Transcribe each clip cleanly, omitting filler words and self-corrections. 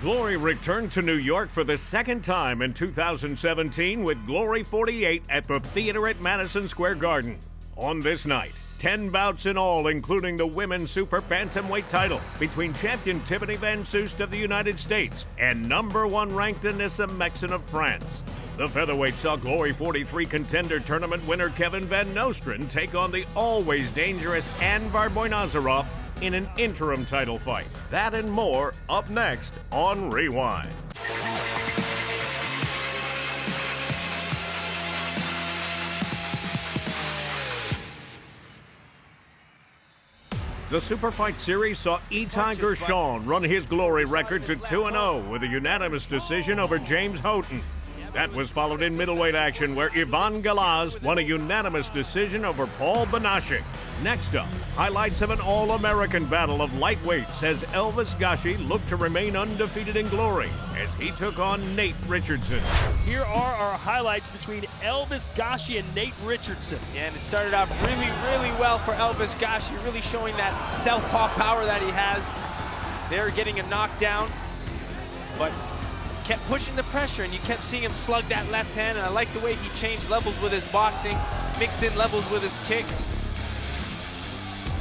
Glory returned to New York for the second time in 2017 with Glory 48 at the Theater at Madison Square Garden. On this night, 10 bouts in all, including the women's super bantamweight title between champion Tiffany Van Soest of the United States and #1 ranked Anissa Meksen of France. The featherweight saw Glory 43 contender tournament winner Kevin Van Nostrand take on the always dangerous Anvar Boynazarov in an interim title fight. That and more up next on Rewind. The Super Fight Series saw Itai Gershon run his Glory record to 2-0 with a unanimous decision over James Houghton. That was followed in middleweight action where Ivan Galaz won a unanimous decision over Paul Banashik. Next up, highlights of an all-American battle of lightweights as Elvis Gashi looked to remain undefeated in Glory as he took on Nate Richardson. Here are our highlights between Elvis Gashi and Nate Richardson. Yeah, and it started off really well for Elvis Gashi, really showing that southpaw power that he has. They're getting a knockdown, but kept pushing the pressure, and you kept seeing him slug that left hand, and I like the way he changed levels with his boxing, mixed in levels with his kicks.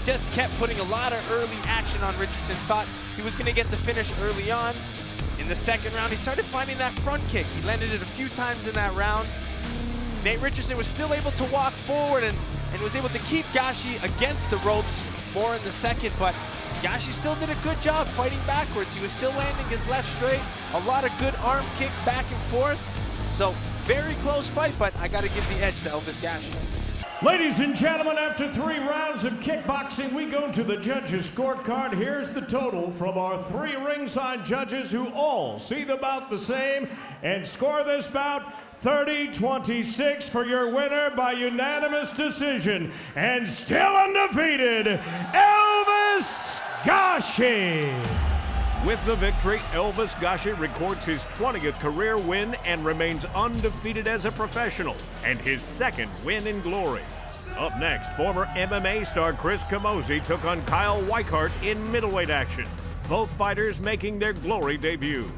Just kept putting a lot of early action on Richardson. Thought he was gonna get the finish early on. In the second round, he started finding that front kick. He landed it a few times in that round. Nate Richardson was still able to walk forward and was able to keep Gashi against the ropes more in the second, but Gashi still did a good job fighting backwards. He was still landing his left straight, a lot of good arm kicks back and forth. So very close fight, but I gotta give the edge to Elvis Gashi. Ladies and gentlemen, after 3 rounds of kickboxing, we go to the judges' scorecard. Here's the total from our 3 ringside judges who all see the bout the same and score this bout 30-26 for your winner by unanimous decision and still undefeated, Elvis Gashi. With the victory, Elvis Gashi records his 20th career win and remains undefeated as a professional, and his 2nd win in Glory. Up next, former MMA star Chris Camozzi took on Kyle Weichart in middleweight action. Both fighters making their Glory debut.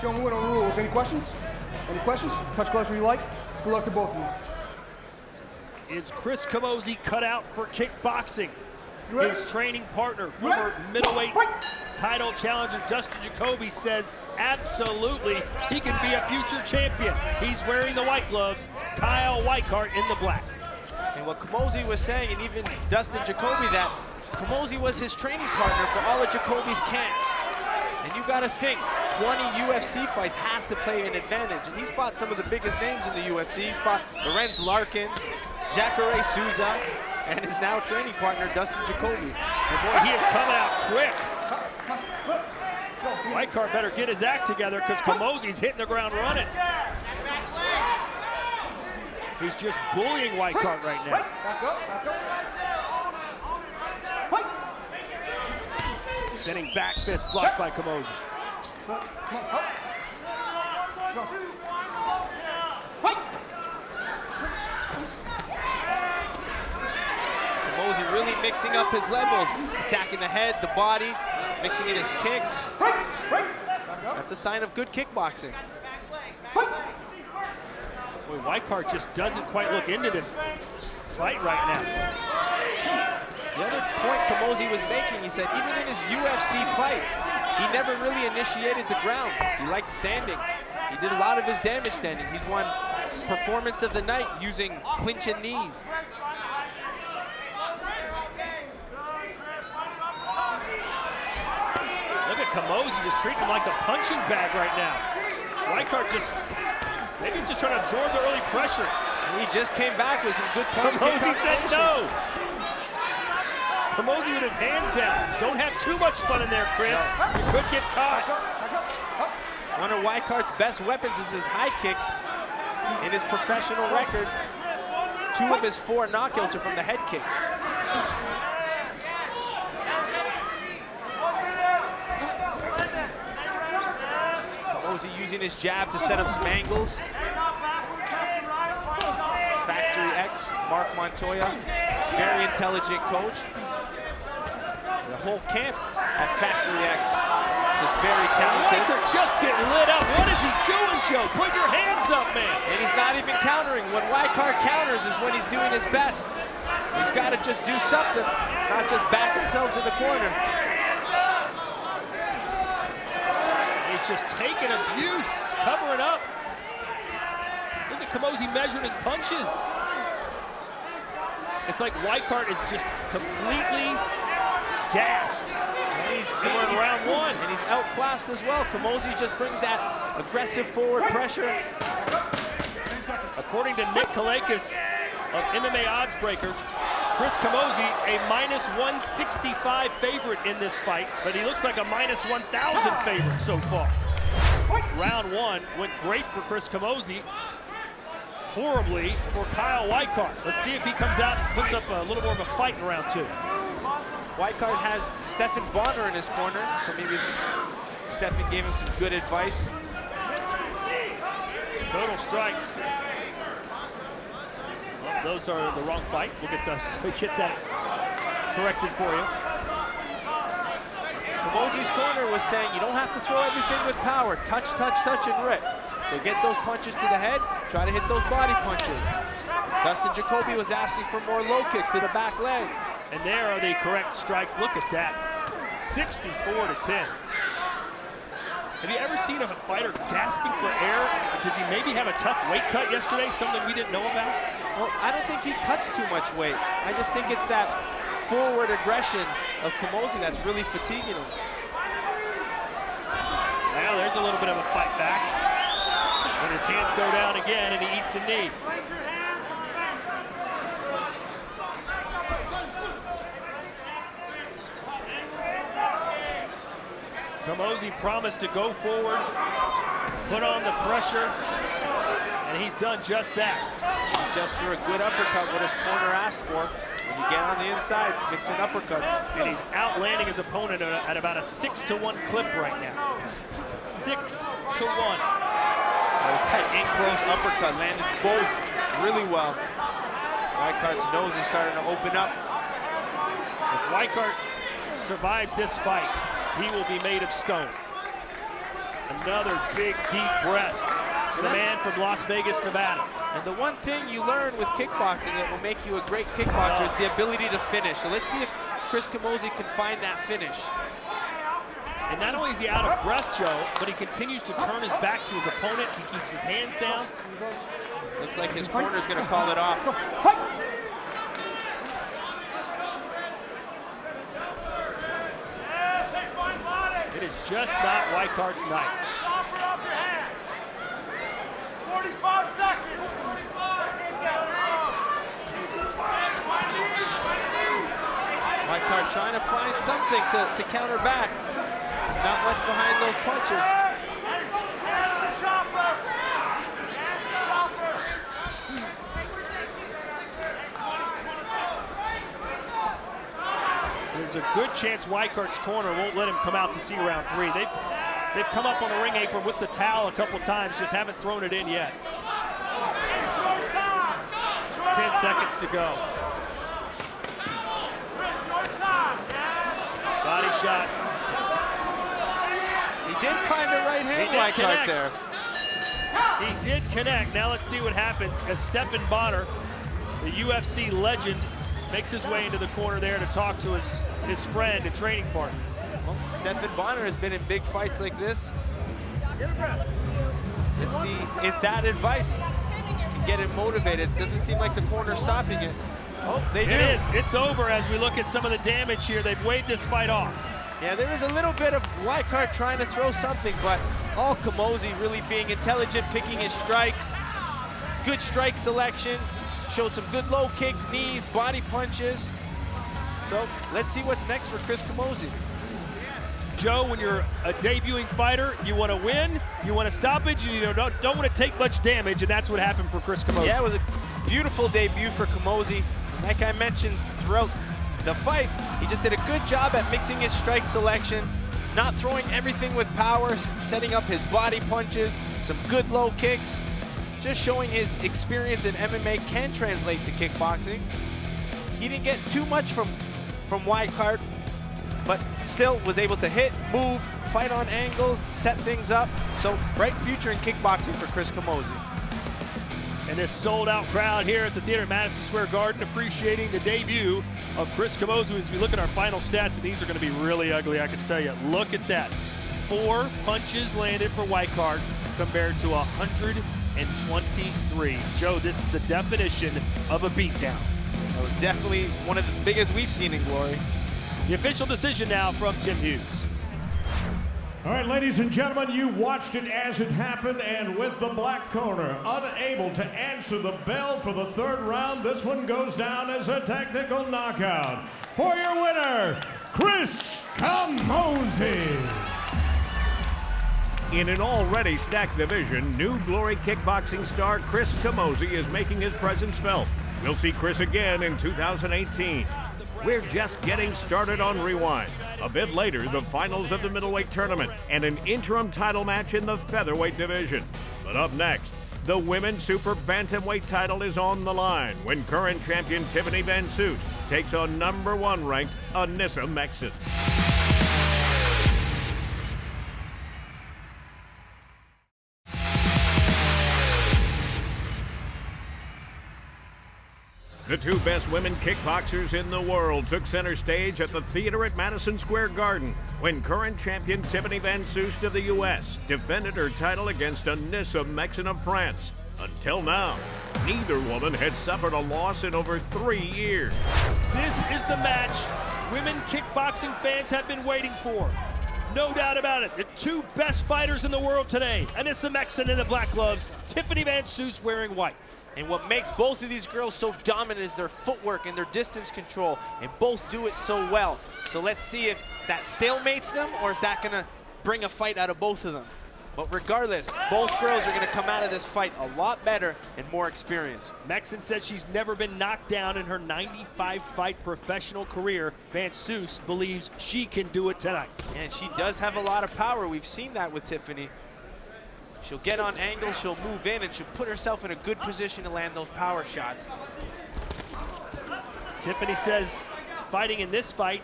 Show me what are the rules. Any questions? Any questions? Touch gloves if you like. Good luck to both of you. Is Chris Camozzi cut out for kickboxing? His training partner, former middleweight title challenger Dustin Jacoby, says absolutely he can be a future champion. He's wearing the white gloves, Kyle Weichart in the black. And what Camozzi was saying, and even Dustin Jacoby, that Camozzi was his training partner for all of Jacoby's camps. And you gotta think, 20 UFC fights has to play an advantage. And he's fought some of the biggest names in the UFC. He's fought Lorenz Larkin, Jacare Souza, and his now training partner, Dustin Jacoby. And boy, he is coming out quick. Weichart better get his act together because Camozzi's hitting the ground running. He's just bullying Weichart right now. Spinning back fist blocked by Camozzi. Camozzi really mixing up his levels, attacking the head, the body, mixing in his kicks. That's a sign of good kickboxing. Boy, Weichart just doesn't quite look into this fight right now. The other point Camozzi was making, he said, even in his UFC fights, he never really initiated the ground. He liked standing. He did a lot of his damage standing. He's won performance of the night using clinch and knees. Look at Camozzi just treating him like a punching bag right now. Weichart just, maybe he's just trying to absorb the early pressure. He just came back with some good punch. Camozzi says no. Camozzi with his hands down. Don't have too much fun in there, Chris. You could get caught. One of Weichart's best weapons is his high kick in his professional record. 2 of his 4 knockouts are from the head kick. Camozzi using his jab to set up some angles. Factory X, Mark Montoya, very intelligent coach. The whole camp at Factory X just very talented. Weichert just getting lit up. What is he doing, Joe? Put your hands up, man. And he's not even countering. When Weichert counters is when he's doing his best. He's got to just do something, not just back themselves in the corner. He's just taking abuse, covering up. Look at Camozzi measuring his punches. It's like Weichert is just completely gassed. And he's in round one. And he's outclassed as well. Camozzi just brings that aggressive forward pressure. According to Nick Kalakis of MMA Odds Breakers, Chris Camozzi a -165 favorite in this fight, but he looks like a -1,000 favorite so far. Round one went great for Chris Camozzi, horribly for Kyle Weichert. Let's see if he comes out and puts up a little more of a fight in round two. Weichert has Stephan Bonner in his corner, so maybe Stephan gave him some good advice. Total strikes. Well, those are the wrong fight. We'll get that corrected for you. Camozzi's corner was saying you don't have to throw everything with power. Touch, touch, touch, and rip. So get those punches to the head, try to hit those body punches. Dustin Jacoby was asking for more low kicks to the back leg. And there are the correct strikes. Look at that, 64-10. Have you ever seen a fighter gasping for air? Did he maybe have a tough weight cut yesterday, something we didn't know about? Well, I don't think he cuts too much weight. I just think it's that forward aggression of Camozzi that's really fatiguing him. Well, there's a little bit of a fight back. When his hands go down again and he eats a knee. Camozzi promised to go forward, put on the pressure, and he's done just that. Just for a good uppercut, what his corner asked for. When you get on the inside, mixing uppercuts. And he's outlanding his opponent at about a 6-to-1 clip right now. 6-to-1. That in-close uppercut landed both really well. Weichert's nose is starting to open up. If Weichert survives this fight, he will be made of stone. Another big, deep breath for the man from Las Vegas, Nevada. And the one thing you learn with kickboxing that will make you a great kickboxer is the ability to finish. So let's see if Chris Camozzi can find that finish. And not only is he out of breath, Joe, but he continues to turn his back to his opponent. He keeps his hands down. Looks like his corner's gonna call it off. It is just not Weichert's night. 45 seconds. Weichert trying to find something to counter back. Not much behind those punches. There's a good chance Weichert's corner won't let him come out to see round three. They've come up on the ring apron with the towel a couple times, just haven't thrown it in yet. 10 seconds to go. Body shots. He did find the right hand, Weichert there. He did connect. Now let's see what happens as Stephan Bonner, the UFC legend, makes his way into the corner there to talk to his friend and training partner. Well, Stephan Bonner has been in big fights like this. Let's see if that advice can get him motivated. Doesn't seem like the corner's stopping it. Oh, they do. It is. It's over as we look at some of the damage here. They've waved this fight off. Yeah, there is a little bit of Weichert trying to throw something, but all Camozzi really being intelligent, picking his strikes. Good strike selection. Showed some good low kicks, knees, body punches. So let's see what's next for Chris Camozzi. Joe, when you're a debuting fighter, you want to win, you want to stoppage, you don't want to take much damage, and that's what happened for Chris Camozzi. Yeah, it was a beautiful debut for Camozzi. Like I mentioned throughout the fight, he just did a good job at mixing his strike selection, not throwing everything with power, setting up his body punches, some good low kicks, just showing his experience in MMA can translate to kickboxing. He didn't get too much from Weichert, but still was able to hit, move, fight on angles, set things up. So bright future in kickboxing for Chris Camozzi. And this sold-out crowd here at the theater at Madison Square Garden appreciating the debut of Chris Camozzi. As we look at our final stats, and these are going to be really ugly, I can tell you. Look at that. 4 punches landed for white card compared to 123. Joe, this is the definition of a beatdown. That was definitely one of the biggest we've seen in Glory. The official decision now from Tim Hughes. All right, ladies and gentlemen, you watched it as it happened, and with the black corner unable to answer the bell for the 3rd round, this one goes down as a technical knockout. For your winner, Chris Camozzi. In an already stacked division, new Glory kickboxing star Chris Camozzi is making his presence felt. We'll see Chris again in 2018. We're just getting started on Rewind. A bit later, the finals of the middleweight tournament and an interim title match in the featherweight division. But up next, the women's super bantamweight title is on the line when current champion Tiffany Van Soest takes on #1 ranked Anissa Meksen. The 2 best women kickboxers in the world took center stage at the theater at Madison Square Garden when current champion Tiffany Van Soest of the U.S. defended her title against Anissa Meksen of France. Until now, neither woman had suffered a loss in over 3 years. This is the match women kickboxing fans have been waiting for. No doubt about it. The 2 best fighters in the world today. Anissa Meksen in the black gloves, Tiffany Van Soest wearing white. And what makes both of these girls so dominant is their footwork and their distance control, and both do it so well. So let's see if that stalemates them, or is that gonna bring a fight out of both of them. But regardless, both girls are gonna come out of this fight a lot better and more experienced. Meksen says she's never been knocked down in her 95-fight professional career. Van Soest believes she can do it tonight. And she does have a lot of power. We've seen that with Tiffany. She'll get on angles, she'll move in, and she'll put herself in a good position to land those power shots. Tiffany says fighting in this fight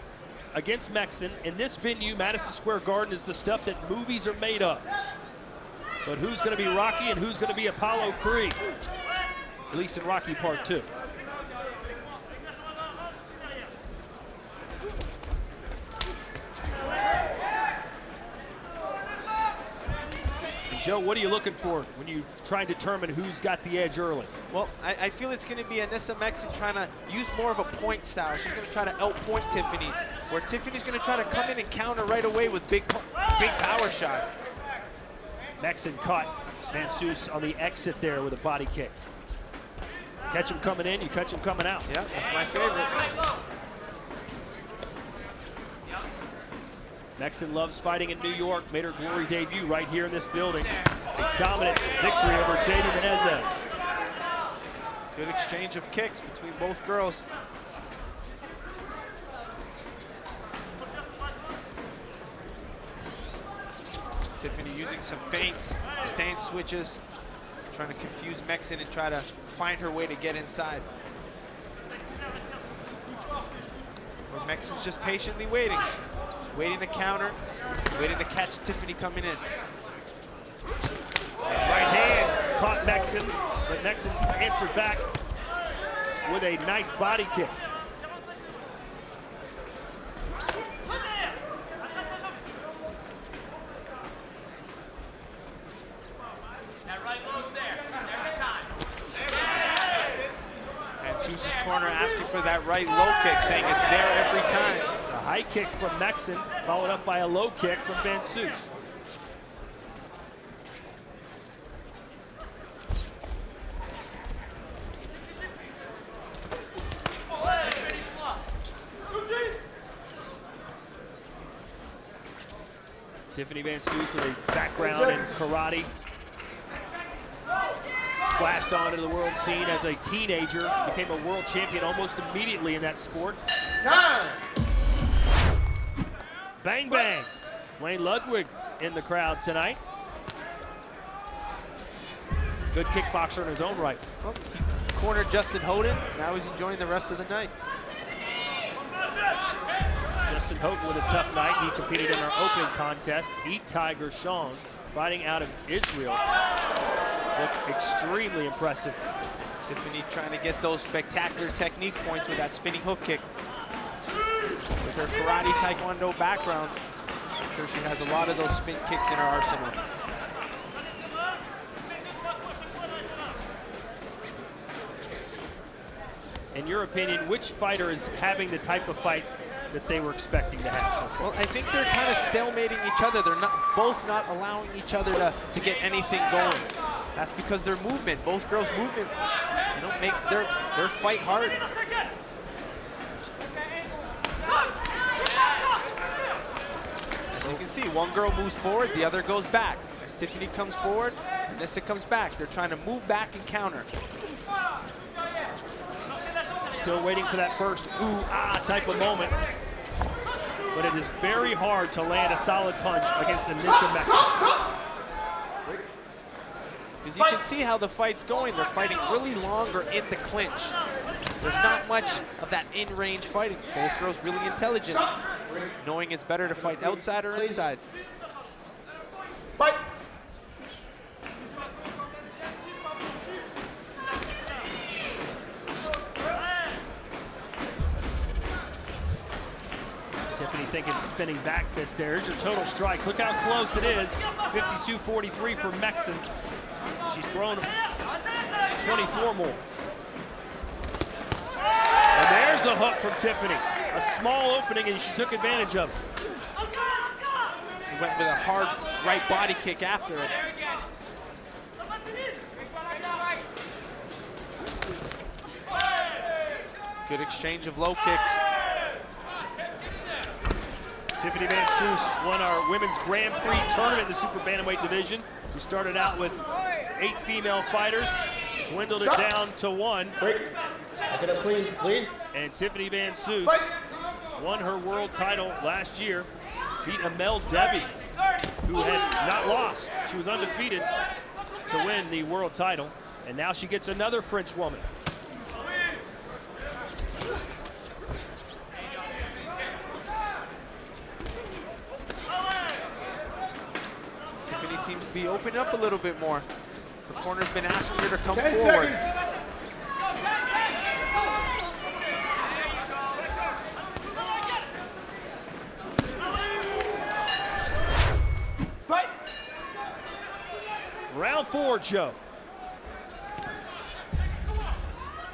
against Meksen in this venue, Madison Square Garden, is the stuff that movies are made of. But who's going to be Rocky and who's going to be Apollo Creed? At least in Rocky Part 2. Joe, what are you looking for when you try and determine who's got the edge early? Well, I feel it's going to be Anissa Meksen trying to use more of a point style. She's going to try to outpoint Tiffany, where Tiffany's going to try to come in and counter right away with big power shots. Meksen caught Van Soest on the exit there with a body kick. Catch him coming in, you catch him coming out. Yeah, that's my favorite. Meksen loves fighting in New York, made her Glory debut right here in this building. A dominant victory over J.D. Menezes. Good exchange of kicks between both girls. Tiffany using some feints, stance switches, trying to confuse Meksen and try to find her way to get inside. Where Meksen's just patiently waiting. Waiting to counter, waiting to catch Tiffany coming in. Right hand caught Meksen, but Meksen answered back with a nice body kick. And Soos' corner asking for that right low kick, saying it's there every time. A high kick from Meksen, followed up by a low kick from Van Soest. Tiffany Van Soest with a background in karate. Splashed onto the world scene as a teenager, became a world champion almost immediately in that sport. Bang, bang. Wayne Ludwig in the crowd tonight. Good kickboxer in his own right. Well, he cornered Justin Hoden. Now he's enjoying the rest of the night. Just Justin Hogan with a tough night. He competed in our opening contest. Eat Tiger Sean, fighting out of Israel. Looked extremely impressive. Tiffany trying to get those spectacular technique points with that spinning hook kick. With her karate taekwondo background, I'm sure she has a lot of those spin kicks in her arsenal. In your opinion, which fighter is having the type of fight that they were expecting to have so far? Well, I think they're kind of stalemating each other. They're both not allowing each other to get anything going. That's because their movement, both girls' movement, you know, makes their fight hard. As you can see, one girl moves forward, the other goes back. As Tiffany comes forward, Anissa comes back. They're trying to move back and counter. Still waiting for that first ooh-ah type of moment. But it is very hard to land a solid punch against Anissa Meksen. Because you can see how the fight's going. They're fighting really longer in the clinch. There's not much of that in-range fighting. Both girls really intelligent, knowing it's better to fight outside or inside. Fight! Tiffany thinking spinning back fist there. Here's your total strikes. Look how close it is. 52-43 for Meksen. She's thrown 24 more. And there's a hook from Tiffany. A small opening, and she took advantage of it. She went with a hard right body kick after it. Good exchange of low kicks. Tiffany Van Soos won our Women's Grand Prix tournament in the Super Bantamweight division. We started out with 8 female fighters, dwindled it down to 1. Clean. And Tiffany Van Soos won her world title last year, beat Amel Debbie, who had not lost. She was undefeated to win the world title, and now she gets another French woman. Tiffany seems to be opening up a little bit more. The corner's been asking her to come 10 forward. seconds. Fight! Round 4, Joe.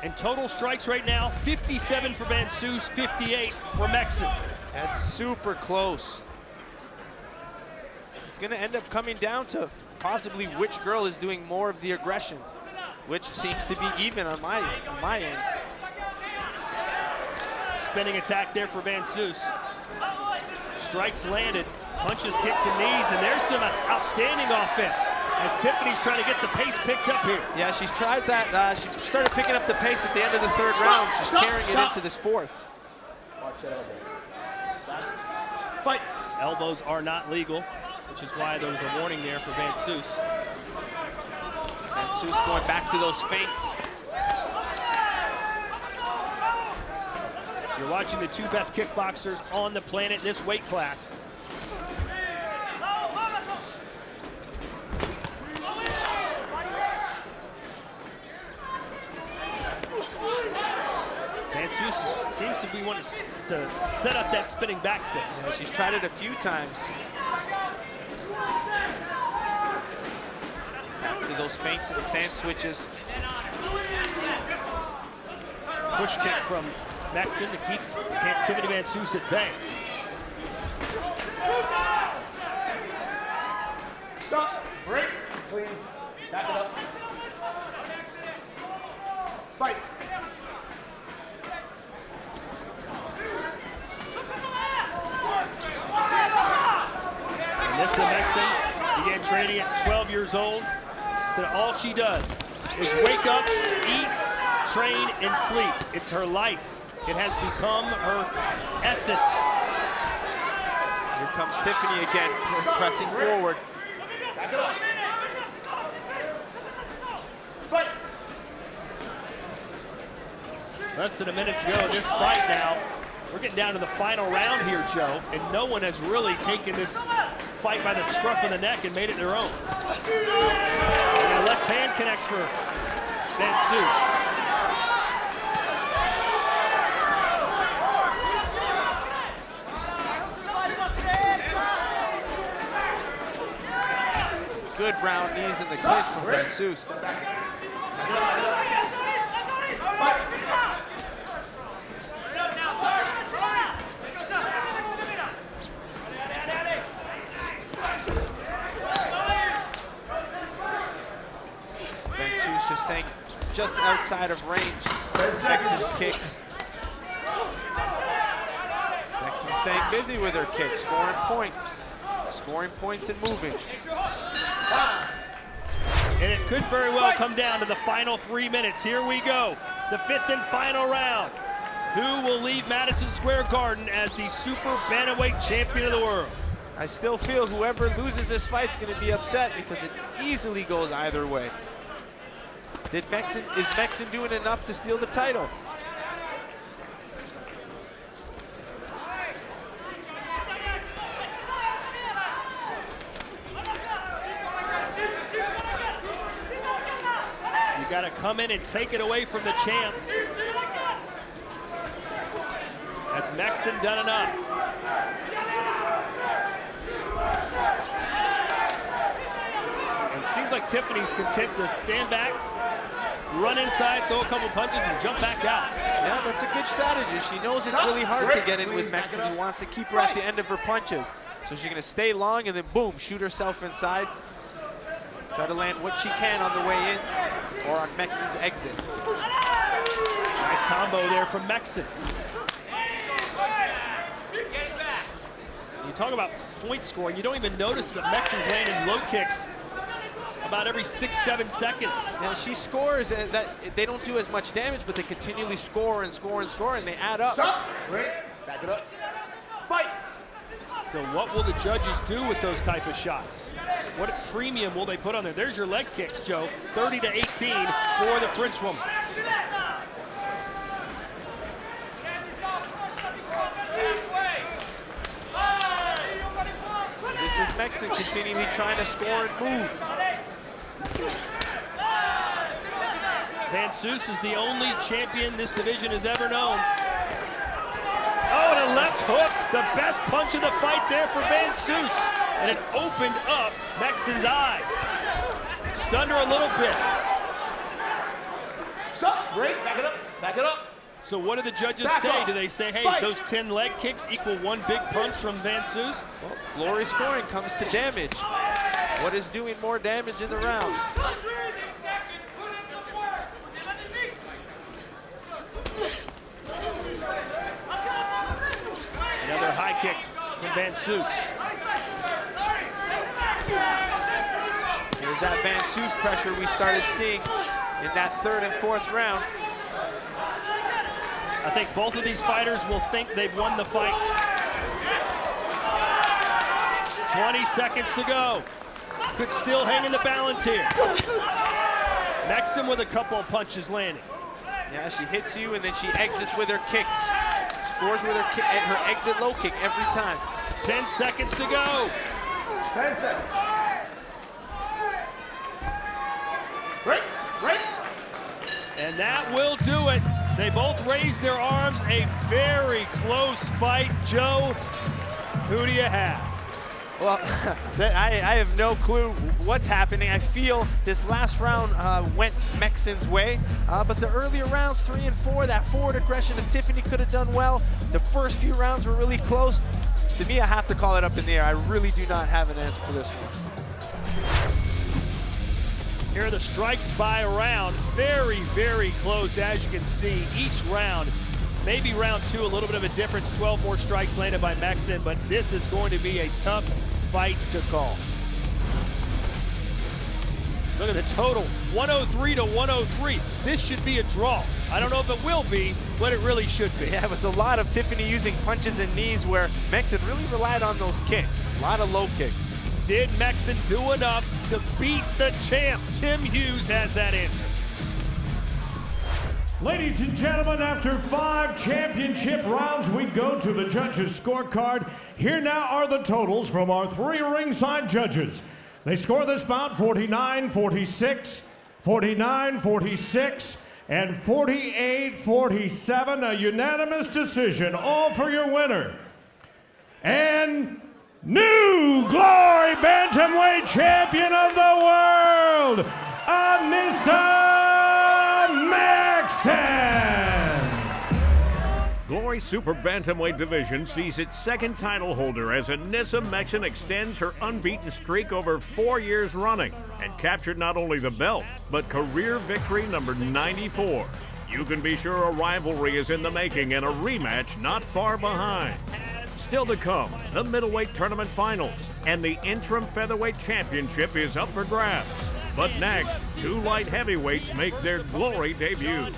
And total strikes right now, 57 for Van Soos, 58 for Meksen. That's super close. It's going to end up coming down to possibly which girl is doing more of the aggression, which seems to be even on my end. Spinning attack there for Van Soos. Strikes landed, punches, kicks, and knees, and there's some outstanding offense as Tiffany's trying to get the pace picked up here. Yeah, she's tried that. She started picking up the pace at the end of the third round. She's carrying it into this fourth. Fight! Elbows are not legal, which is why there was a warning there for Van Soos. Van Soos going back to those feints. You're watching the 2 best kickboxers on the planet in this weight class. Van Soos seems to be wanting to set up that spinning back fist. Yeah, she's tried it a few times. Back to those feints and stand switches. Push kick from Meksen to keep Tiffany Van Soos at bay. Stop. Break. Clean. Back it up. Fight. Anissa Meksen began training at 12 years old. Said all she does is wake up, eat, train, and sleep. It's her life. It has become her essence. Here comes Tiffany again, pressing forward. Back it up. Fight. Less than a minute to go in this fight now. We're getting down to the final round here, Joe, and no one has really taken this fight by the scruff of the neck and made it their own. And a left hand connects for Soos. Good round knees in the clinch from Soos. Soos just staying just outside of range. Meksen's kicks. Meksen staying busy with her kicks, scoring points. Scoring points and moving. And it could very well come down to the final 3 minutes. Here we go, the 5th and final round. Who will leave Madison Square Garden as the super bantamweight champion of the world? I still feel whoever loses this fight's going to be upset because it easily goes either way. Is Meksen doing enough to steal the title? You got to come in and take it away from the champ. Has Meksen done enough? And it seems like Tiffany's content to stand back, run inside, throw a couple punches, and jump back out. Yeah, that's a good strategy. She knows it's really hard to get in with Meksen. He wants to keep her at the end of her punches. So she's going to stay long and then, boom, shoot herself inside. Try to land what she can on the way in or on Meksen's exit. Nice combo there from Meksen. You talk about point scoring, you don't even notice that Meksen's landing low kicks about every 6-7 seconds. Yeah, she scores, and that they don't do as much damage, but they continually score and score and score, and they add up. Stop. Wait. Back it up. Fight. So what will the judges do with those type of shots? What premium will they put on there? There's your leg kicks, Joe. 30-18 for the Frenchwoman. This is Meksen continually trying to score and move. Soos is the only champion this division has ever known. Oh, and a left hook, the best punch of the fight there for Soos. And it opened up Meksen's eyes. Stunned her a little bit. Stop, break, back it up, back it up. So what do the judges say? Do they say, hey, those 10 leg kicks equal one big punch from Soos? Well, glory scoring comes to damage. What is doing more damage in the round? Another high kick from Soos. Here's that Soos pressure we started seeing in that 3rd and 4th round. I think both of these fighters will think they've won the fight. 20 seconds to go. Could still hang in the balance here. Meksen with a couple of punches landing. Yeah, she hits you and then she exits with her kicks. Scores with her exit low kick every time. 10 seconds to go. 10 seconds. Break, break. And that will do it. They both raised their arms. A very close fight. Joe, who do you have? Well, I have no clue what's happening. I feel this last round went Meksen's way, but the earlier rounds, 3 and 4, that forward aggression of Tiffany could have done well. The first few rounds were really close. To me, I have to call it up in the air. I really do not have an answer for this one. Here are the strikes by round. Very, very close, as you can see. Each round, maybe round 2, a little bit of a difference. 12 more strikes landed by Meksen, but this is going to be a tough fight to call. Look at the total, 103 to 103. This should be a draw. I don't know if it will be, but it really should be. Yeah, it was a lot of Tiffany using punches and knees where Meksen really relied on those kicks. A lot of low kicks. Did Meksen do enough to beat the champ? Tim Hughes has that answer. Ladies and gentlemen, after 5 championship rounds, we go to the judges' scorecard. Here now are the totals from our 3 ringside judges. They score this bout 49-46, 49-46, and 48-47. A unanimous decision, all for your winner. And new Glory Bantamweight Champion of the World, Anissa Meksen. Glory Super Bantamweight Division sees its second title holder as Anissa Meksen extends her unbeaten streak over 4 years running and captured not only the belt, but career victory number 94. You can be sure a rivalry is in the making and a rematch not far behind. Still to come, the middleweight tournament finals and the interim featherweight championship is up for grabs. But next, 2 light heavyweights make their Glory debut.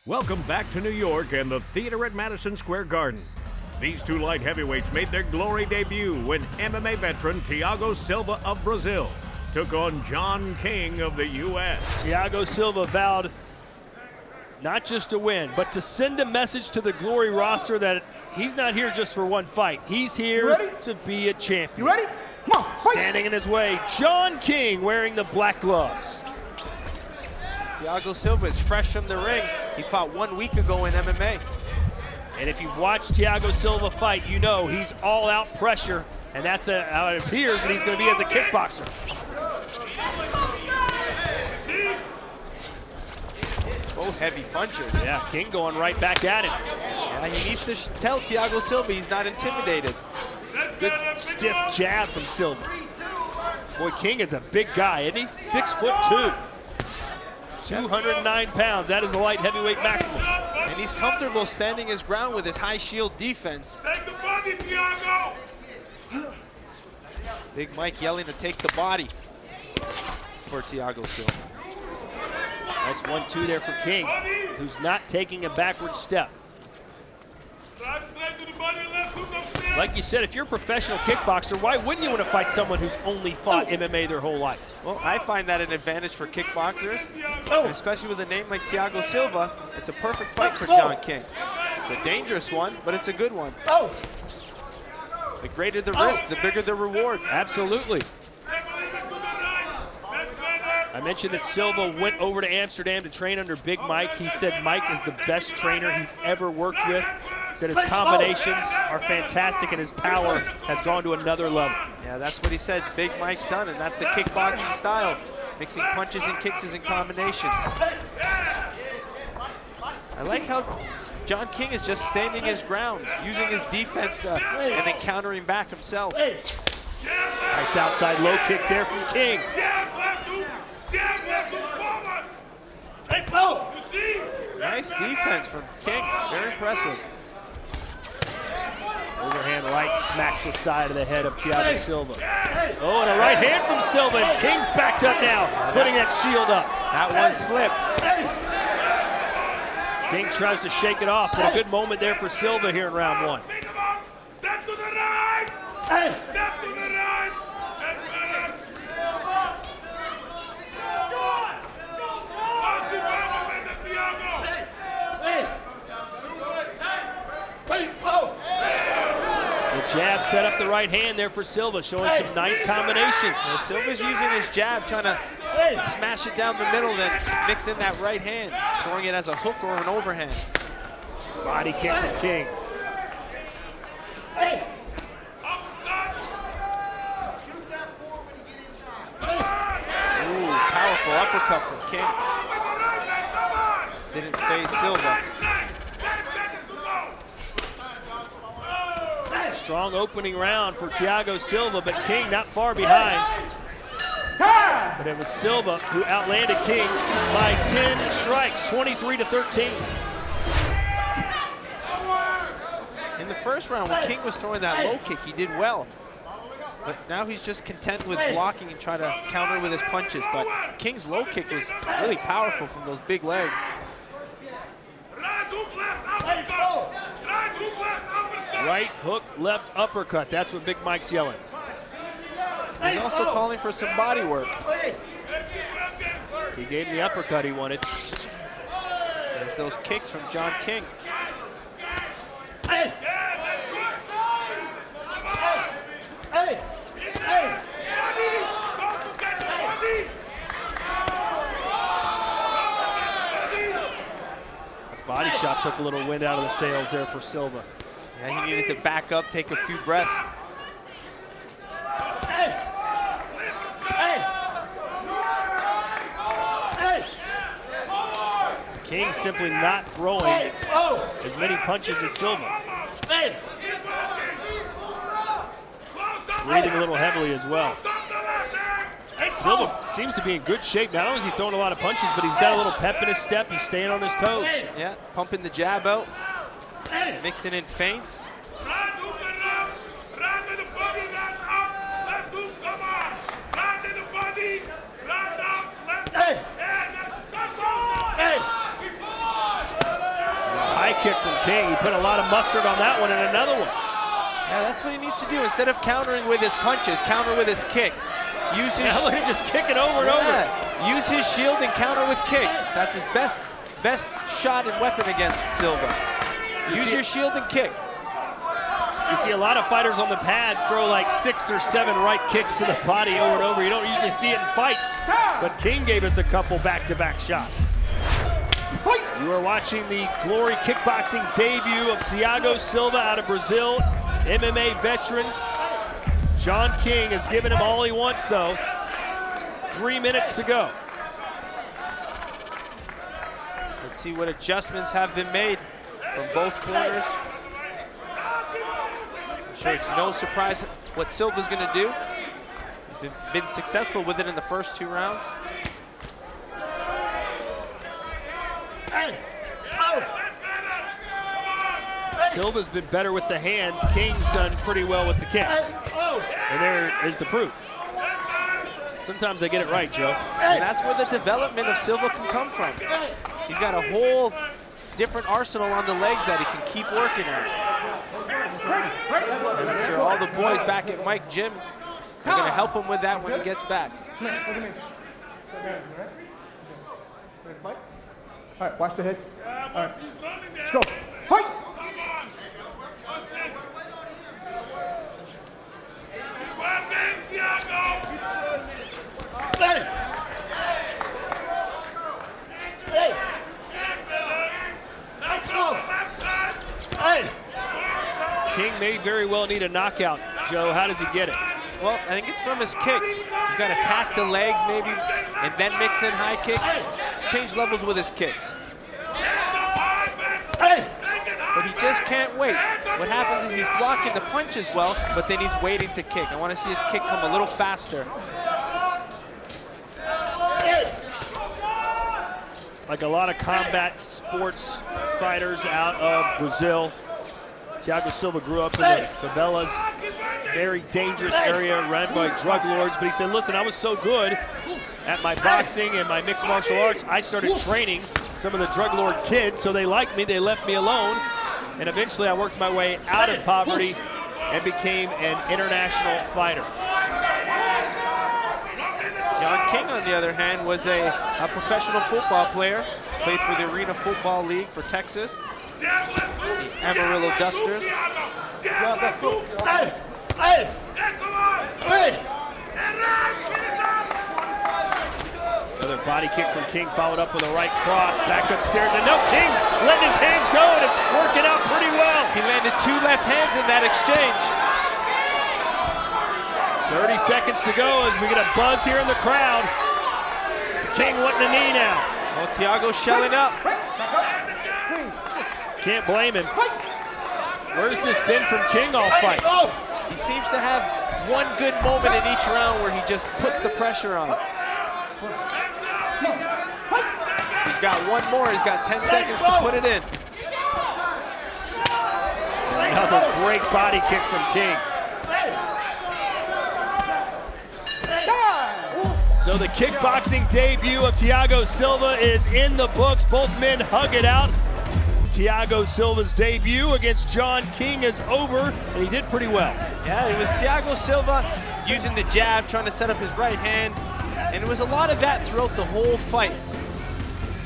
Welcome back to New York and the theater at Madison Square Garden. These 2 light heavyweights made their Glory debut when MMA veteran Thiago Silva of Brazil took on John King of the U.S. Thiago Silva vowed not just to win, but to send a message to the Glory roster that he's not here just for one fight. He's here to be a champion. You ready? Come on, fight. Standing in his way, John King wearing the black gloves. Thiago Silva is fresh from the ring. He fought 1 week ago in MMA. And if you've watched Thiago Silva fight, you know he's all out pressure, and that's how it appears that he's going to be as a kickboxer. Both heavy punchers. Yeah, King going right back at him. Yeah, he needs to tell Thiago Silva he's not intimidated. Good stiff jab from Silva. Boy, King is a big guy, isn't he? 6'2". 209 pounds. That is the light heavyweight maximum. And he's comfortable standing his ground with his high shield defense. Take the body, Thiago! Big Mike yelling to take the body for Thiago Silva. Nice 1-2 there for King, who's not taking a backward step. Like you said, if you're a professional kickboxer, why wouldn't you want to fight someone who's only fought MMA their whole life? Well, I find that an advantage for kickboxers, especially with a name like Thiago Silva. It's a perfect fight for John King. It's a dangerous one, but it's a good one. The greater the risk, the bigger the reward. Absolutely. I mentioned that Silva went over to Amsterdam to train under Big Mike. He said Mike is the best trainer he's ever worked with. He said his combinations are fantastic and his power has gone to another level. Yeah, that's what he said Big Mike's done, and that's the kickboxing style, mixing punches and kicks and combinations. I like how John King is just standing his ground, using his defense and then countering back himself. Nice outside low kick there from King. Nice defense from King, very impressive. Overhand right smacks the side of the head of Thiago Silva. Oh, and a right hand from Silva, and King's backed up now, putting that shield up. That one slipped. King tries to shake it off, but a good moment there for Silva here in round 1. Step to the right! Step to the right! The jab set up the right hand there for Silva, showing some nice combinations. Well, Silva's using his jab, trying to smash it down the middle, then mix in that right hand, throwing it as a hook or an overhand. Body kick from King. Ooh, powerful uppercut from King. Didn't phase Silva. Strong opening round for Thiago Silva, but King not far behind. But it was Silva who outlanded King by 10 strikes, 23-13. In the first round, when King was throwing that low kick, he did well. But now he's just content with blocking and trying to counter with his punches. But King's low kick was really powerful from those big legs. Right hook, left uppercut. That's what Big Mike's yelling. He's also calling for some body work. He gave him the uppercut he wanted. There's those kicks from John King. Body shot took a little wind out of the sails there for Silva. Yeah, he needed to back up, take a few breaths. King simply not throwing as many punches as Silva. Breathing a little heavily as well. Silva seems to be in good shape. Not only is he throwing a lot of punches, but he's got a little pep in his step. He's staying on his toes. Yeah, pumping the jab out, mixing in feints. High kick from King. He put a lot of mustard on that one and another one. Yeah, that's what he needs to do. Instead of countering with his punches, counter with his kicks. Use his look at him just kicking over and over. Use his shield and counter with kicks. That's his best shot and weapon against Silva. Use your shield and kick. You see a lot of fighters on the pads throw like 6 or 7 right kicks to the body over and over. You don't usually see it in fights, but King gave us a couple back-to-back shots. You are watching the Glory Kickboxing debut of Thiago Silva out of Brazil, MMA veteran. John King has given him all he wants, though. 3 minutes to go. Let's see what adjustments have been made from both corners. I'm sure it's no surprise what Silva's going to do. He's been successful with it in the first 2 rounds. Silva's been better with the hands. King's done pretty well with the kicks. And there is the proof. Sometimes they get it right, Joe. And that's where the development of Silva can come from. He's got a whole different arsenal on the legs that he can keep working on. And I'm sure all the boys back at Mike Gym are going to help him with that when he gets back. All right, watch the head. All right, let's go. Fight! King may very well need a knockout. Joe, how does he get it? Well, I think it's from his kicks. He's got to attack the legs maybe and then mix in high kicks. Change levels with his kicks. But he just can't wait. What happens is he's blocking the punches well, but then he's waiting to kick. I want to see his kick come a little faster. Like a lot of combat sports fighters out of Brazil, Thiago Silva grew up in the favelas, very dangerous area run by drug lords. But he said, listen, I was so good at my boxing and my mixed martial arts, I started training some of the drug lord kids, so they liked me, they left me alone. And eventually I worked my way out of poverty and became an international fighter. John King, on the other hand, was a professional football player. Played for the Arena Football League for Texas, the Amarillo Dusters. Another body kick from King, followed up with a right cross, back upstairs, and no, King's letting his hands go, and it's working out pretty well. He landed 2 left hands in that exchange. 30 seconds to go as we get a buzz here in the crowd. King wanting a knee now. Oh, Thiago shelling up. Can't blame him. Where's this been from King all fight? He seems to have one good moment in each round where he just puts the pressure on. He's got one more. He's got 10 seconds to put it in. Another great body kick from King. So the kickboxing debut of Thiago Silva is in the books. Both men hug it out. Thiago Silva's debut against John King is over, and he did pretty well. Yeah, it was Thiago Silva using the jab, trying to set up his right hand, and it was a lot of that throughout the whole fight.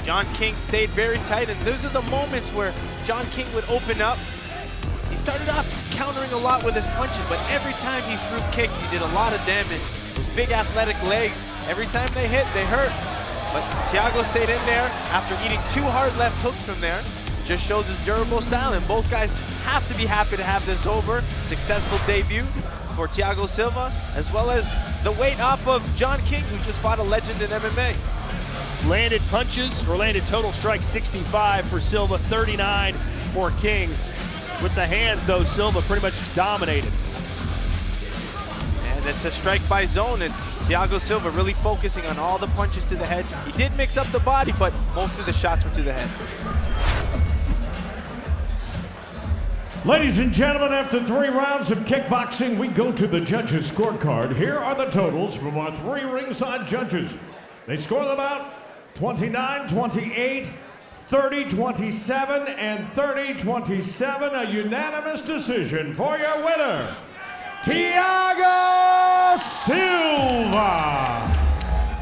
John King stayed very tight, and those are the moments where John King would open up. He started off countering a lot with his punches, but every time he threw kicks, he did a lot of damage. Those big athletic legs, every time they hit, they hurt. But Thiago stayed in there after eating 2 hard left hooks from there. Just shows his durable style, and both guys have to be happy to have this over. Successful debut for Thiago Silva, as well as the weight off of John King, who just fought a legend in MMA. Landed punches, or landed total strikes, 65 for Silva, 39 for King. With the hands, though, Silva pretty much just dominated. And it's a strike by zone. It's Thiago Silva really focusing on all the punches to the head. He did mix up the body, but most of the shots were to the head. Ladies and gentlemen, after 3 rounds of kickboxing, we go to the judges' scorecard. Here are the totals from our 3 ringside judges. They score them out 29-28, 30-27, and 30-27. A unanimous decision for your winner, Thiago Silva.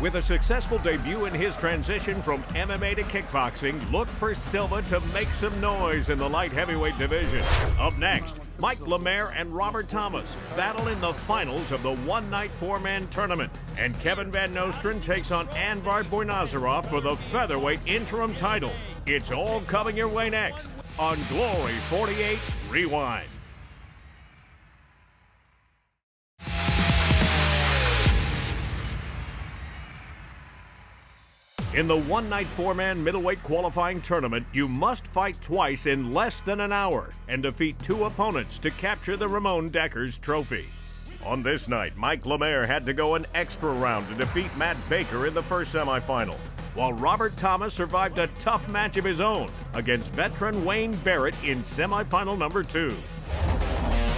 With a successful debut in his transition from MMA to kickboxing, look for Silva to make some noise in the light heavyweight division. Up next, Mike Lemaire and Robert Thomas battle in the finals of the one-night 4-man tournament. And Kevin Van Nostrand takes on Anvar Boynazarov for the featherweight interim title. It's all coming your way next on Glory 48 Rewind. In the one-night 4-man middleweight qualifying tournament, you must fight twice in less than an hour and defeat 2 opponents to capture the Ramon Deckers trophy. On this night, Mike Lemaire had to go an extra round to defeat Matt Baker in the first semifinal, while Robert Thomas survived a tough match of his own against veteran Wayne Barrett in semifinal number 2.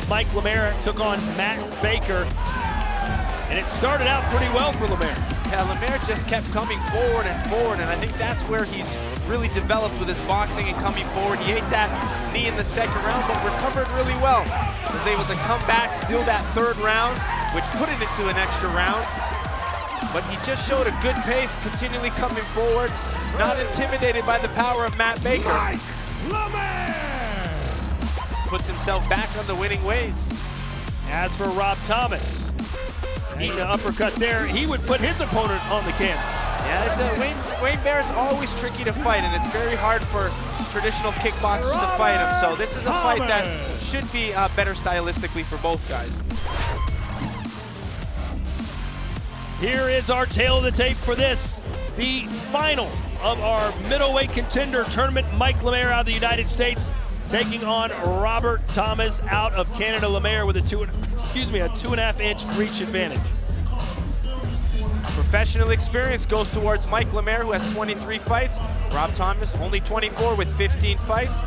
Mike Lemaire took on Matt Baker, and it started out pretty well for Lemaire. Yeah, Lemaire just kept coming forward, and I think that's where he's really developed with his boxing and coming forward. He ate that knee in the second round, but recovered really well. Was able to come back, steal that 3rd round, which put it into an extra round. But he just showed a good pace, continually coming forward, not intimidated by the power of Matt Baker. Mike Lemaire Puts himself back on the winning ways. As for Rob Thomas, eating an uppercut there, he would put his opponent on the canvas. Yeah, it's Wayne Barrett's always tricky to fight, and it's very hard for traditional kickboxers to fight him. So this is a fight that should be better stylistically for both guys. Here is our tail of the tape for this, the final of our middleweight contender tournament. Mike Lemaire out of the United States taking on Robert Thomas out of Canada. Lemaire with a 2.5-inch reach advantage. Professional experience goes towards Mike Lemaire, who has 23 fights. Rob Thomas, only 24 with 15 fights.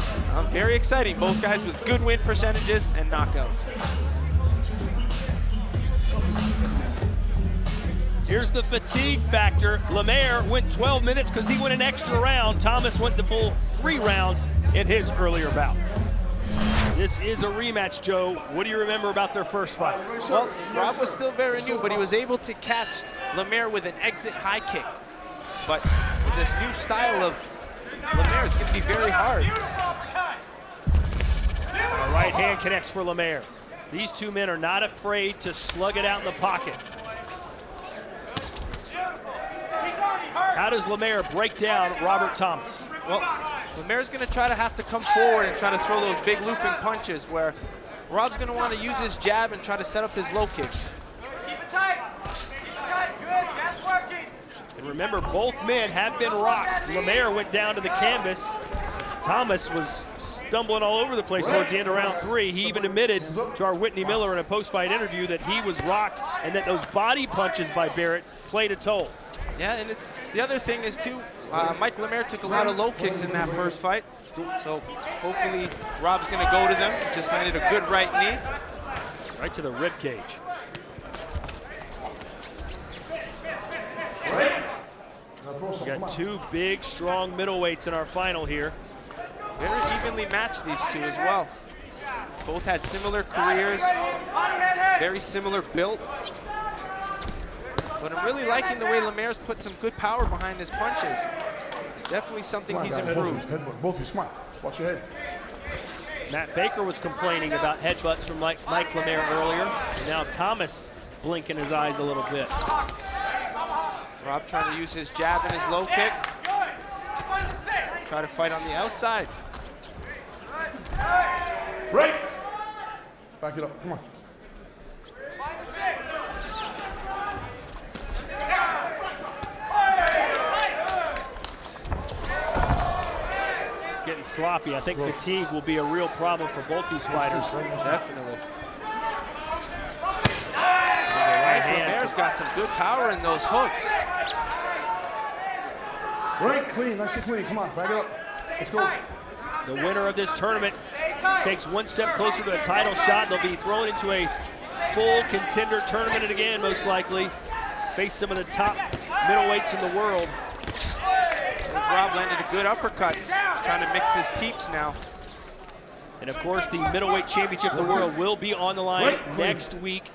Very exciting. Both guys with good win percentages and knockouts. Here's the fatigue factor. Lemaire went 12 minutes because he went an extra round. Thomas went the full 3 rounds in his earlier bout. This is a rematch, Joe. What do you remember about their first fight? Well, Rob was still very new, but he was able to catch Lemaire with an exit high kick. But with this new style of Lemaire, it's going to be very hard. The right hand connects for Lemaire. These 2 men are not afraid to slug it out in the pocket. How does Lemaire break down Robert Thomas? Well, Lemaire's going to have to come forward and try to throw those big looping punches, where Rob's going to want to use his jab and try to set up his low kicks. Keep it tight. Keep it tight. Good. That's working. And remember, both men have been rocked. Lemaire went down to the canvas. Thomas was stumbling all over the place towards the end of round 3. He even admitted to our Whitney Miller in a post-fight interview that he was rocked and that those body punches by Barrett played a toll. Yeah, and it's the other thing is too, Mike Lemaire took a lot of low kicks in that first fight, so hopefully Rob's going to go to them. Just landed a good right knee. Right to the rib cage. We got 2 big, strong middleweights in our final here. Very evenly matched, these two as well. Both had similar careers, very similar build. But I'm really liking the way Lemaire's put some good power behind his punches. Definitely something he's improved. Both of you, smart. Watch your head. Matt Baker was complaining about headbutts from Mike Lemaire earlier. And now Thomas blinking his eyes a little bit. Rob trying to use his jab and his low kick. Try to fight on the outside. Right. Back it up. Come on. It's getting sloppy. I think fatigue will be a real problem for both these fighters. Definitely. Lemaire's got some good power in those hooks. Right, clean, nice and clean. Come on, back it up. Let's go. The winner of this tournament takes one step closer to a title shot. They'll be thrown into a full contender tournament again, most likely. Face some of the top middleweights in the world. Rob landed a good uppercut. He's trying to mix his teeps now. And of course, the middleweight championship of the world will be on the line next week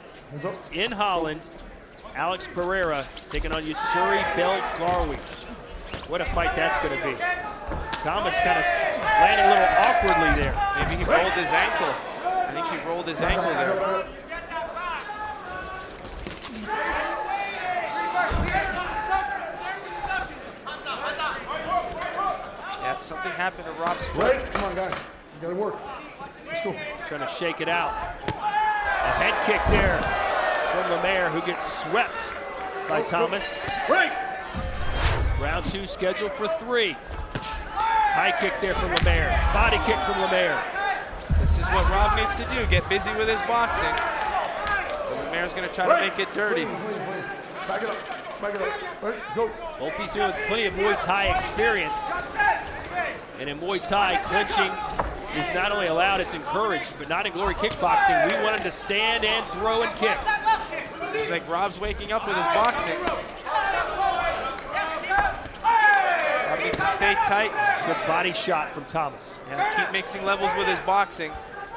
in Holland. Alex Pereira taking on Yusuri Belgarwi. What a fight that's going to be. Thomas kind of landing a little awkwardly there. Maybe he rolled his ankle. I think he rolled his ankle there. Yeah, something happened to Rob's foot. Right, come on, guys. You gotta work. Let's go. Trying to shake it out. A head kick there from Lemaire, who gets swept by Thomas. Right. Round 2 scheduled for 3. High kick there from Lemaire. Body kick from Lemaire. This is what Rob needs to do, get busy with his boxing. But Lemaire's going to try to make it dirty. Back it up. Back it up. Right, go. Both these two with plenty of Muay Thai experience. And in Muay Thai, clinching is not only allowed, it's encouraged, but not in Glory Kickboxing. We want him to stand and throw and kick. It's like Rob's waking up with his boxing. Rob needs to stay tight. Good body shot from Thomas. Yeah, keep mixing levels with his boxing.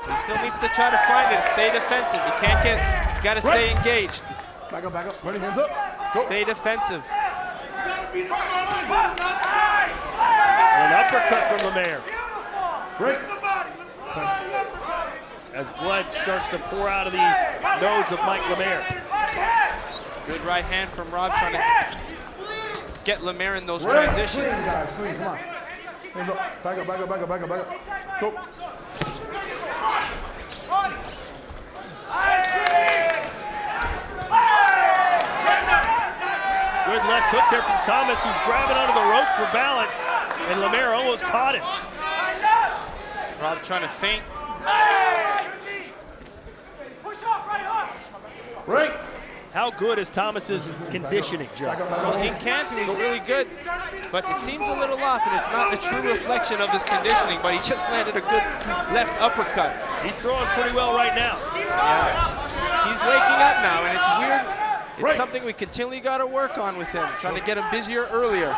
He still needs to try to find it and stay defensive. He's got to stay engaged. Back up, back up. Ready, hands up. Go. Stay defensive. And an uppercut from Lemaire. Right. As blood starts to pour out of the nose of Mike Lemaire. Good right hand from Rob trying to get Lemaire in those transitions. Clean, guys. Clean, come on. Hands up. Back up, back up, back up, back up, back up. Go. Good left hook there from Thomas, who's grabbing onto the rope for balance, and Lemaire almost caught him. Rob trying to feint. Right. How good is Thomas's conditioning, Joe? Well, in camp, he was really good, but it seems a little off, and it's not the true reflection of his conditioning, but he just landed a good left uppercut. He's throwing pretty well right now. Yeah. He's waking up now, and it's weird. It's something we continually got to work on with him, trying to get him busier earlier.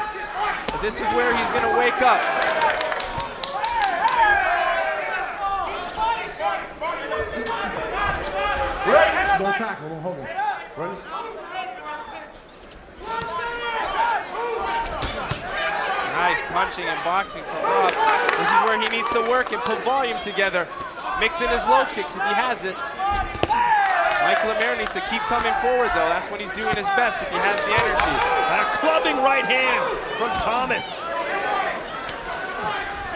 But this is where he's going to wake up. Right. Don't tackle, don't hold him. Ready? Nice punching and boxing from Rob. This is where he needs to work and put volume together. Mix in his low kicks if he has it. Mike Lemaire needs to keep coming forward, though. That's when he's doing his best, if he has the energy. A clubbing right hand from Thomas.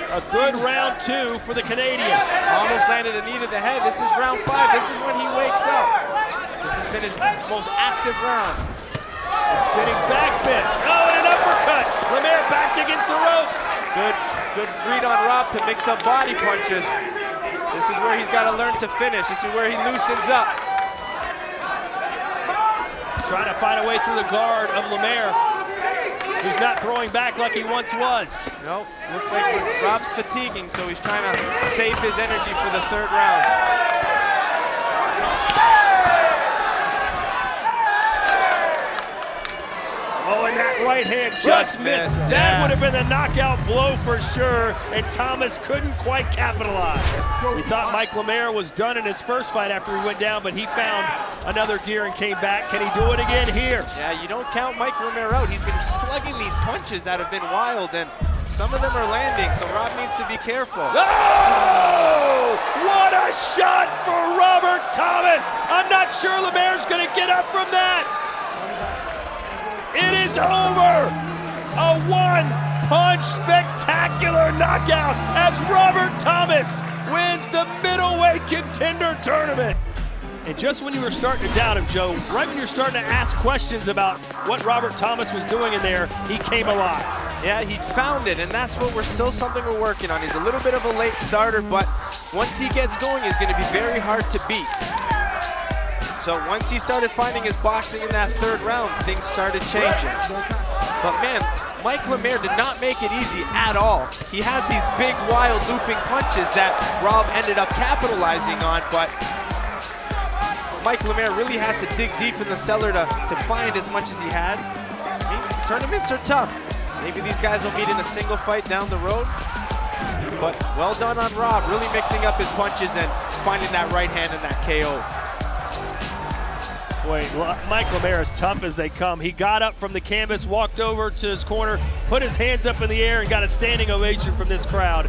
A good round 2 for the Canadian. Almost landed a knee to the head. This is round 5. This is when he wakes up. This has been his most active round. A spinning back fist. Oh, and an uppercut. Lemaire backed against the ropes. Good read on Rob to mix up body punches. This is where he's got to learn to finish. This is where he loosens up. Trying to find a way through the guard of Lemaire, who's not throwing back like he once was. Nope, looks like Rob's fatiguing, so he's trying to save his energy for the 3rd round. Oh, and that right hand just missed. That would have been the knockout blow for sure, and Thomas couldn't quite capitalize. We thought Mike Lemaire was done in his first fight after he went down, but he found another gear and came back. Can he do it again here? Yeah, you don't count Mike Lemaire out. He's been slugging these punches that have been wild, and some of them are landing, so Rob needs to be careful. Oh! What a shot for Robert Thomas! I'm not sure Lemaire's going to get up from that. It is over! A one-punch spectacular knockout as Robert Thomas wins the middleweight contender tournament. And just when you were starting to doubt him, Joe, right when you're starting to ask questions about what Robert Thomas was doing in there, he came alive. Yeah, he's found it, and that's what something we're working on. He's a little bit of a late starter, but once he gets going, he's going to be very hard to beat. So once he started finding his boxing in that third round, things started changing. But man, Mike Lemaire did not make it easy at all. He had these big, wild, looping punches that Rob ended up capitalizing on, but Mike Lemaire really had to dig deep in the cellar to find as much as he had. I mean, tournaments are tough. Maybe these guys will meet in a single fight down the road. But well done on Rob, really mixing up his punches and finding that right hand and that KO. Boy, Mike Lemaire, as tough as they come. He got up from the canvas, walked over to his corner, put his hands up in the air, and got a standing ovation from this crowd.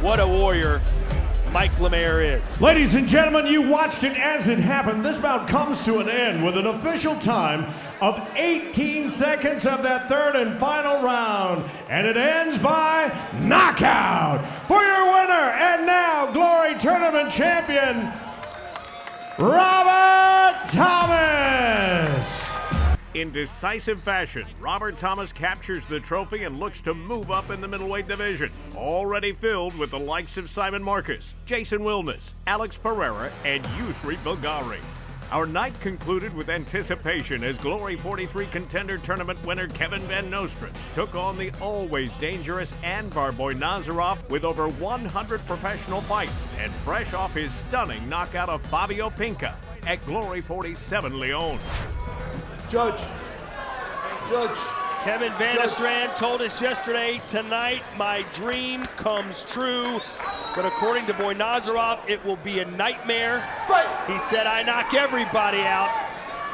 What a warrior Mike Lemaire is. Ladies and gentlemen, you watched it as it happened. This bout comes to an end with an official time of 18 seconds of that third and final round. And it ends by knockout for your winner and now Glory Tournament champion, Robert Thomas. In decisive fashion, Robert Thomas captures the trophy and looks to move up in the middleweight division, already filled with the likes of Simon Marcus, Jason Wilness, Alex Pereira, and Yusri Bulgari. Our night concluded with anticipation as Glory 43 Contender Tournament winner Kevin Van Nostrand took on the always dangerous Anvar Boynazarov with over 100 professional fights and fresh off his stunning knockout of Fabio Pinca at Glory 47 Lyon. Judge. Kevin Van Nostrand told us yesterday, tonight my dream comes true. But according to Boynazarov, it will be a nightmare. Fight. He said, I knock everybody out.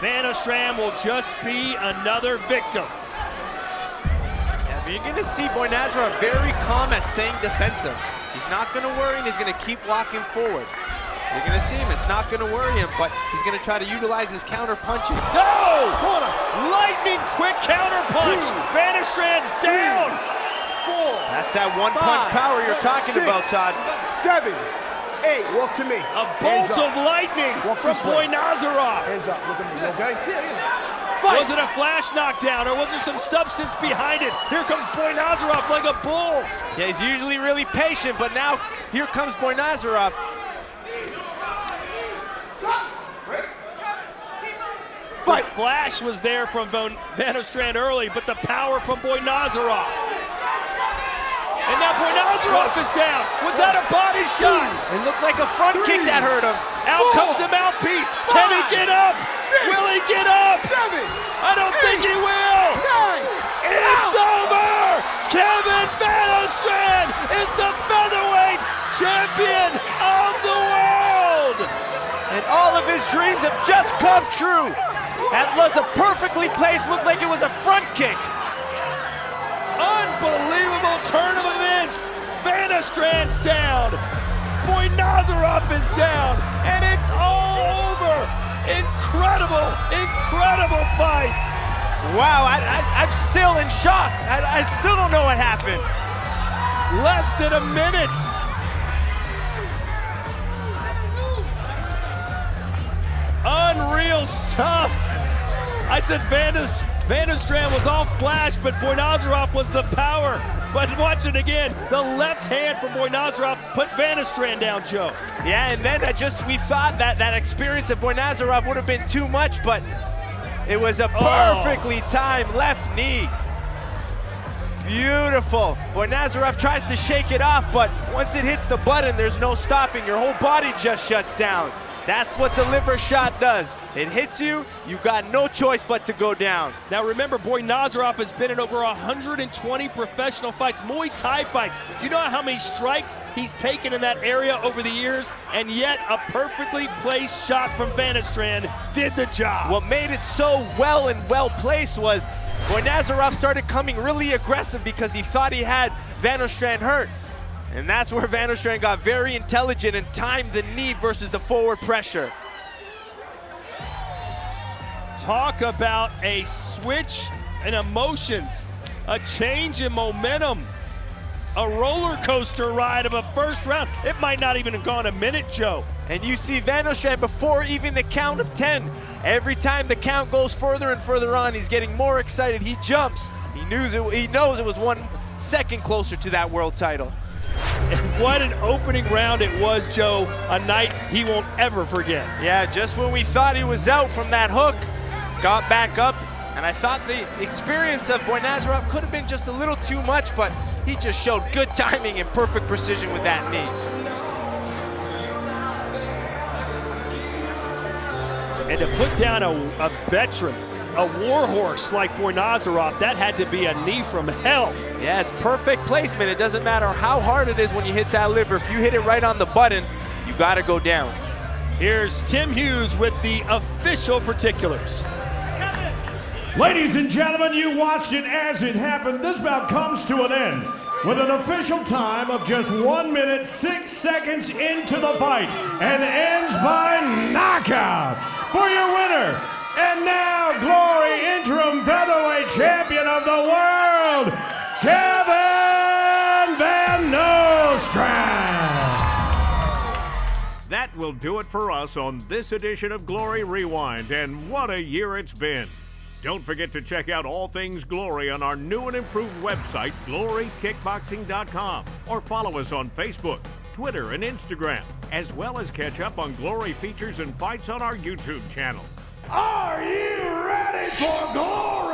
Van Nostrand will just be another victim. Yeah, but you're going to see Boynazarov very calm at staying defensive. He's not going to worry, and he's going to keep walking forward. You're going to see him. It's not going to worry him, but he's going to try to utilize his counter punching. No! Lightning quick counter punch. Van Nostrand's down. 4. That's that one-punch power you're talking 6, about, Todd. 7, 8. Walk to me. A bolt of lightning from Boynazarov. Hands up. Look at me. You okay? Was it a flash knockdown, or was there some substance behind it? Here comes Boynazarov like a bull. Yeah, he's usually really patient, but now here comes Boynazarov. The flash was there from Van Nostrand early, but the power from Boynazarov. And now Boynazarov is down. Was that a body shot? It looked like a front kick that hurt him. Out comes the mouthpiece. Can he get up? Will he get up? 7. I don't think he will. 9. It's over. Kevin Van Nostrand is the featherweight champion of the world. And all of his dreams have just come true. That was a perfectly placed, looked like it was a front kick. Unbelievable turn of events. Van Nostrand's down. Boynazarov is down. And it's all over. Incredible, incredible fight. Wow, I'm still in shock. I still don't know what happened. Less than a minute. Unreal stuff. I said Van Nostrand was all flash, but Boynazarov was the power. But watch it again. The left hand from Boynazarov put Van Nostrand down, Joe. Yeah, and then we thought that experience of Boynazarov would have been too much, but it was a perfectly timed left knee. Beautiful. Boynazarov tries to shake it off, but once it hits the button, there's no stopping. Your whole body just shuts down. That's what the liver shot does. It hits you, you got no choice but to go down. Now remember, Boy Nazarov has been in over 120 professional fights, Muay Thai fights. You know how many strikes he's taken in that area over the years? And yet a perfectly placed shot from Van Nostrand did the job. What made it so well placed was Boy Nazarov started coming really aggressive because he thought he had Van Nostrand hurt. And that's where Van Nostrand got very intelligent and timed the knee versus the forward pressure. Talk about a switch in emotions, a change in momentum, a roller coaster ride of a first round. It might not even have gone a minute, Joe. And you see Van Nostrand before even the count of 10. Every time the count goes further and further on, he's getting more excited. He jumps. He knows it was 1 second closer to that world title. And what an opening round it was, Joe. A night he won't ever forget. Yeah, just when we thought he was out from that hook, got back up, and I thought the experience of Boy Nazarov could have been just a little too much, but he just showed good timing and perfect precision with that knee. And to put down a veteran, a warhorse like Boy Nazarov, that had to be a knee from hell. Yeah, it's perfect placement. It doesn't matter how hard it is when you hit that liver. If you hit it right on the button, you got to go down. Here's Tim Hughes with the official particulars. Ladies and gentlemen, you watched it as it happened. This bout comes to an end with an official time of just 1 minute, 6 seconds into the fight and ends by knockout. For your winner, and now Glory interim featherweight champion of the world, Kevin Van Nostrand. That will do it for us on this edition of Glory Rewind, and what a year it's been. Don't forget to check out all things Glory on our new and improved website, glorykickboxing.com, or follow us on Facebook, Twitter, and Instagram, as well as catch up on Glory features and fights on our YouTube channel. Are you ready for glory?